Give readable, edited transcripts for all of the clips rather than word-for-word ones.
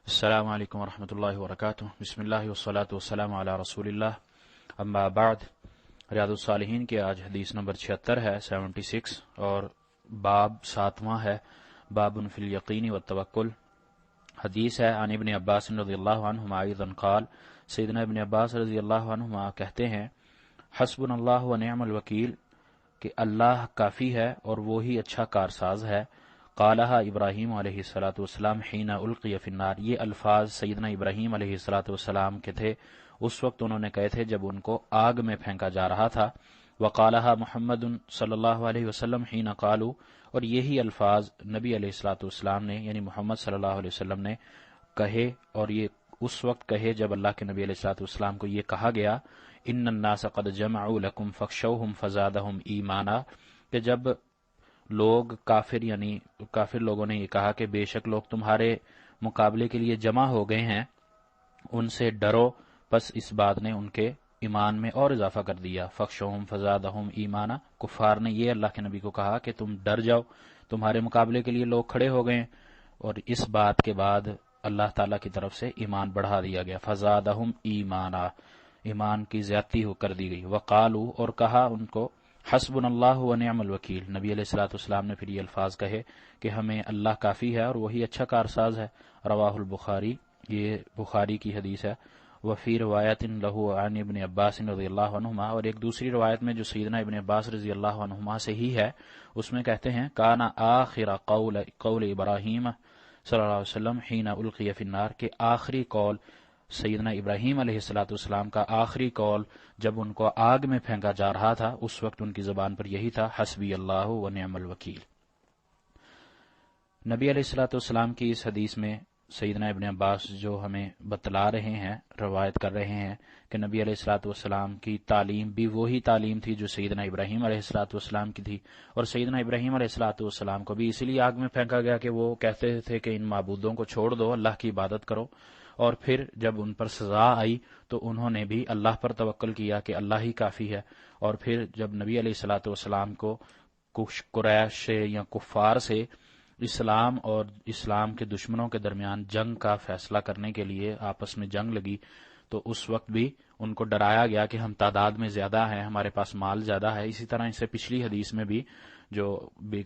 السلام علیکم ورحمۃ اللہ وبرکاتہ۔ بسم اللہ والصلاۃ والسلام علی رسول اللہ، اما بعد۔ ریاض الصالحین کی آج حدیث نمبر 76 ہے، 76، اور باب 7واں ہے، باب فی الیقین والتوکل۔ حدیث ہے عن ابن عباس رضی اللہ عنہما ایضا قال، سیدنا ابن عباس رضی اللہ عنہما کہتے ہیں، حسبنا اللہ ونعم الوکیل، کہ اللہ کافی ہے اور وہی اچھا کارساز ہے۔ قالہا ابراہیم علیہ الصلاۃ والسلام حین القی فی النار، یہ الفاظ سیدنا ابراہیم علیہ الصلاۃ والسلام کے تھے، اس وقت انہوں نے کہے تھے جب ان کو آگ میں پھینکا جا رہا تھا۔ وقالہا محمد صلی اللہ علیہ وسلم حین قالوا، اور یہی الفاظ نبی علیہ الصلاۃ والسلام نے یعنی محمد صلی اللہ علیہ وسلم نے کہے، اور یہ اس وقت کہے جب اللہ کے نبی علیہ الصلاۃ والسلام کو یہ کہا گیا، ان الناس قد جمعوا لکم فاخشوہم فزادہم ایمانا، کہ جب لوگ کافر لوگوں نے یہ کہا کہ بے شک لوگ تمہارے مقابلے کے لیے جمع ہو گئے ہیں، ان سے ڈرو، پس اس بات نے ان کے ایمان میں اور اضافہ کر دیا۔ فخشوہم فزادہم ایمانا، کفار نے یہ اللہ کے نبی کو کہا کہ تم ڈر جاؤ، تمہارے مقابلے کے لیے لوگ کھڑے ہو گئے، اور اس بات کے بعد اللہ تعالیٰ کی طرف سے ایمان بڑھا دیا گیا، فزادہم ایمانا، ایمان کی زیادتی ہو کر دی گئی۔ وقالو، اور کہا ان کو، حسبنا اللہ ونعم الوکیل، نبی علیہ الصلوۃ والسلام نے پھر یہ الفاظ کہے کہ ہمیں اللہ کافی ہے اور وہی اچھا کارساز ہے۔ رواہ البخاری، یہ بخاری کی حدیث ہے۔ وفی روایت لہ عن ابن عباس رضی اللہ عنہما، اور ایک دوسری روایت میں جو سیدنا ابن عباس رضی اللہ عنہما سے ہی ہے، اس میں کہتے ہیں، کان آخر قول ابراہیم صلی اللہ علیہ وسلم حین القی فی النار، کہ آخری قول سیدنا ابراہیم علیہ الصلوۃ والسلام کا آخری قول جب ان کو آگ میں پھینکا جا رہا تھا، اس وقت ان کی زبان پر یہی تھا، حسبی اللہ ونعم الوکیل۔ نبی علیہ الصلوۃ والسلام کی اس حدیث میں سیدنا ابن عباس جو ہمیں بتلا رہے ہیں، روایت کر رہے ہیں کہ نبی علیہ الصلوۃ والسلام کی تعلیم بھی وہی تعلیم تھی جو سیدنا ابراہیم علیہ الصلوۃ والسلام کی تھی، اور سیدنا ابراہیم علیہ الصلوۃ والسلام کو بھی اسی لیے آگ میں پھینکا گیا کہ وہ کہتے تھے کہ ان معبودوں کو چھوڑ دو، اللہ کی عبادت کرو، اور پھر جب ان پر سزا آئی تو انہوں نے بھی اللہ پر توکل کیا کہ اللہ ہی کافی ہے، اور پھر جب نبی علیہ الصلوۃ والسلام کو کچھ قریش سے یا کفار سے اسلام اور اسلام کے دشمنوں کے درمیان جنگ کا فیصلہ کرنے کے لیے آپس میں جنگ لگی، تو اس وقت بھی ان کو ڈرایا گیا کہ ہم تعداد میں زیادہ ہیں، ہمارے پاس مال زیادہ ہے۔ اسی طرح اس سے پچھلی حدیث میں بھی جو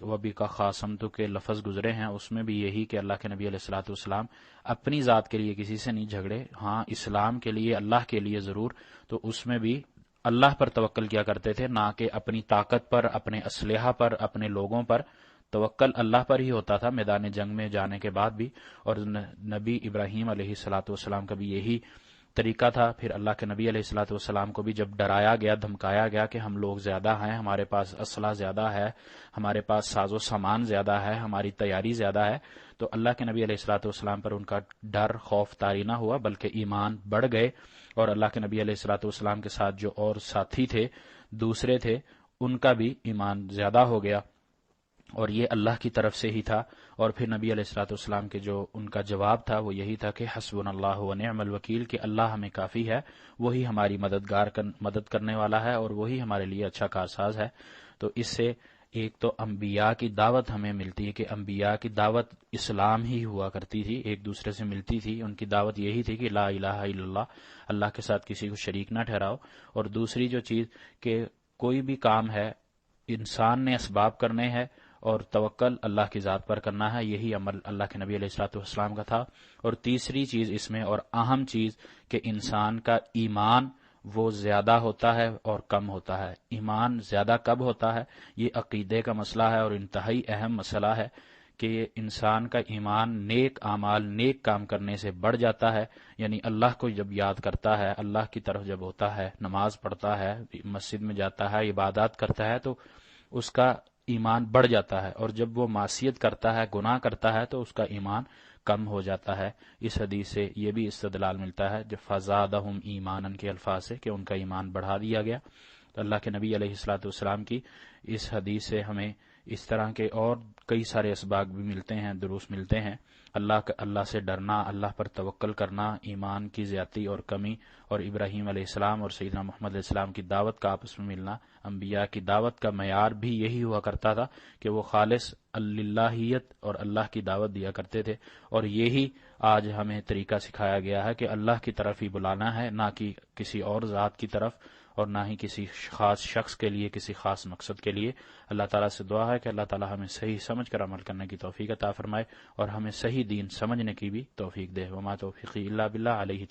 وبی کا خاصمتو کے لفظ گزرے ہیں، اس میں بھی یہی کہ اللہ کے نبی علیہ الصلوۃ والسلام اپنی ذات کے لیے کسی سے نہیں جھگڑے، ہاں اسلام کے لیے، اللہ کے لیے ضرور، تو اس میں بھی اللہ پر توکل کیا کرتے تھے، نہ کہ اپنی طاقت پر، اپنے اسلحہ پر، اپنے لوگوں پر۔ توکل اللہ پر ہی ہوتا تھا میدان جنگ میں جانے کے بعد بھی، اور نبی ابراہیم علیہ الصلوۃ والسلام کا بھی یہی طریقہ تھا۔ پھر اللہ کے نبی علیہ الصلوۃ والسلام کو بھی جب ڈرایا گیا، دھمکایا گیا کہ ہم لوگ زیادہ ہیں، ہمارے پاس اسلحہ زیادہ ہے، ہمارے پاس ساز و سامان زیادہ ہے، ہماری تیاری زیادہ ہے، تو اللہ کے نبی علیہ الصلوۃ والسلام پر ان کا ڈر، خوف طاری نہ ہوا، بلکہ ایمان بڑھ گئے، اور اللہ کے نبی علیہ الصلوۃ والسلام کے ساتھ جو اور ساتھی تھے، دوسرے تھے، ان کا بھی ایمان زیادہ ہو گیا، اور یہ اللہ کی طرف سے ہی تھا۔ اور پھر نبی علیہ الصلوۃ والسلام کے جو ان کا جواب تھا وہ یہی تھا کہ حسبنا اللہ ونعم الوکیل، کہ اللہ ہمیں کافی ہے، وہی ہماری مدد کرنے والا ہے، اور وہی ہمارے لیے اچھا کارساز ہے۔ تو اس سے ایک تو انبیاء کی دعوت ہمیں ملتی ہے کہ انبیاء کی دعوت اسلام ہی ہوا کرتی تھی، ایک دوسرے سے ملتی تھی، ان کی دعوت یہی تھی کہ لا الہ الا اللہ، اللہ کے ساتھ کسی کو شریک نہ ٹھہراؤ۔ اور دوسری جو چیز کہ کوئی بھی کام ہے انسان نے اسباب کرنے ہیں، اور توکل اللہ کی ذات پر کرنا ہے، یہی عمل اللہ کے نبی علیہ الصلوۃ والسلام کا تھا۔ اور تیسری چیز اس میں، اور اہم چیز، کہ انسان کا ایمان وہ زیادہ ہوتا ہے اور کم ہوتا ہے۔ ایمان زیادہ کب ہوتا ہے؟ یہ عقیدے کا مسئلہ ہے، اور انتہائی اہم مسئلہ ہے کہ یہ انسان کا ایمان نیک اعمال، نیک کام کرنے سے بڑھ جاتا ہے، یعنی اللہ کو جب یاد کرتا ہے، اللہ کی طرف جب ہوتا ہے، نماز پڑھتا ہے، مسجد میں جاتا ہے، عبادات کرتا ہے، تو اس کا ایمان بڑھ جاتا ہے، اور جب وہ معصیت کرتا ہے، گناہ کرتا ہے، تو اس کا ایمان کم ہو جاتا ہے۔ اس حدیث سے یہ بھی استدلال ملتا ہے جو فزادہم ایمانا کے الفاظ سے، کہ ان کا ایمان بڑھا دیا گیا۔ تو اللہ کے نبی علیہ الصلوۃ والسلام کی اس حدیث سے ہمیں اس طرح کے اور کئی سارے اسباق بھی ملتے ہیں، دروس ملتے ہیں، اللہ سے ڈرنا، اللہ پر توکل کرنا، ایمان کی زیادتی اور کمی، اور ابراہیم علیہ السلام اور سیدنا محمد علیہ السلام کی دعوت کا آپس میں ملنا، انبیاء کی دعوت کا معیار بھی یہی ہوا کرتا تھا کہ وہ خالص اللہیت اور اللہ کی دعوت دیا کرتے تھے، اور یہی آج ہمیں طریقہ سکھایا گیا ہے کہ اللہ کی طرف ہی بلانا ہے، نہ کہ کسی اور ذات کی طرف، اور نہ ہی کسی خاص شخص کے لیے، کسی خاص مقصد کے لیے۔ اللہ تعالیٰ سے دعا ہے کہ اللہ تعالیٰ ہمیں صحیح سمجھ کر عمل کرنے کی توفیق عطا فرمائے، اور ہمیں صحیح دین سمجھنے کی بھی توفیق دے۔ وما توفیقی الا باللہ، علیہ